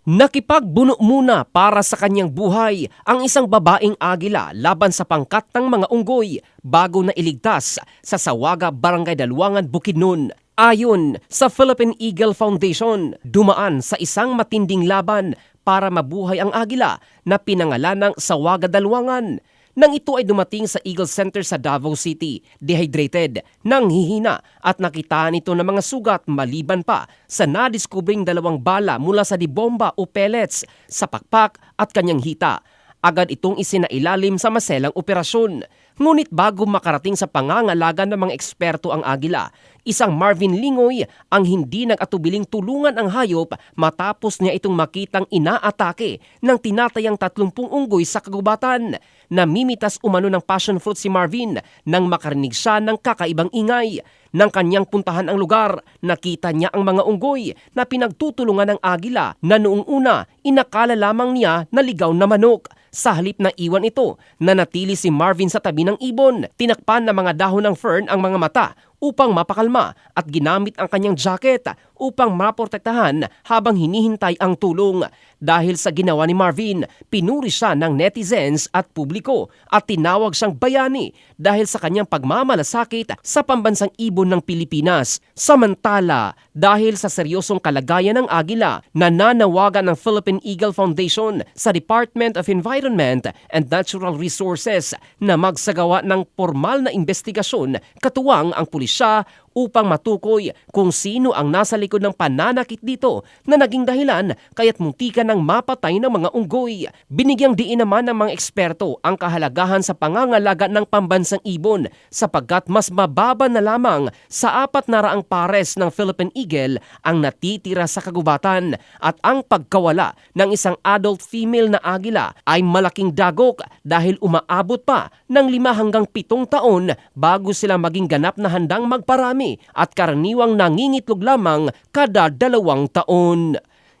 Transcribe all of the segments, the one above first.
Nakipagbuno muna para sa kanyang buhay ang isang babaeng agila laban sa pangkat ng mga unggoy bago na iligtas sa Sawaga, Barangay Dalwangan, Bukidnon. Ayon sa Philippine Eagle Foundation, dumaan sa isang matinding laban para mabuhay ang agila na pinangalan ng Sawaga Dalwangan. Nang ito ay dumating sa Eagle Center sa Davao City, dehydrated, nanghihina at nakitaan ito ng mga sugat maliban pa sa nadiskubring 2 bala mula sa dibomba o pellets sa pakpak at kanyang hita. Agad itong isinailalim sa maselang operasyon. Ngunit bago makarating sa pangangalaga ng mga eksperto ang agila, isang Marvin Lingoy ang hindi nag-atubiling tulungan ang hayop matapos niya itong makitang inaatake ng tinatayang 30 unggoy sa kagubatan. Namimitas umano ng passion fruit si Marvin nang makarinig siya ng kakaibang ingay. Nang kanyang puntahan ang lugar, nakita niya ang mga unggoy na pinagtutulungan ng agila na noong una inakala lamang niya na ligaw na manok. Sa halip na iwan ito, nanatili si Marvin sa tabi ng ibon. Tinakpan ng mga dahon ng fern ang mga mata upang mapakalma at ginamit ang kanyang jacket upang maprotektahan habang hinihintay ang tulong. Dahil sa ginawa ni Marvin, pinuri siya ng netizens at publiko at tinawag siyang bayani dahil sa kanyang pagmamalasakit sa pambansang ibon ng Pilipinas. Samantala, dahil sa seryosong kalagayan ng agila, nananawagan ng Philippine Eagle Foundation sa Department of Environment and Natural Resources na magsagawa ng formal na investigasyon katuwang ang pulisya upang matukoy kung sino ang nasa likod ng pananakit dito na naging dahilan kaya't muntikan ng mapatay ng mga unggoy. Binigyang diin naman ng mga eksperto ang kahalagahan sa pangangalaga ng pambansang ibon sapagkat mas mababa na lamang sa 400 pares ng Philippine Eagle ang natitira sa kagubatan at ang pagkawala ng isang adult female na agila ay malaking dagok dahil umaabot pa ng 5 hanggang 7 taon bago sila maging ganap na handang magparami at karaniwang nangingitlog lamang kada 2 taon.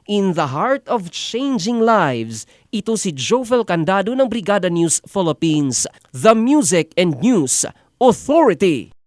In the heart of changing lives, ito si Jovel Candado ng Brigada News Philippines, the Music and News Authority.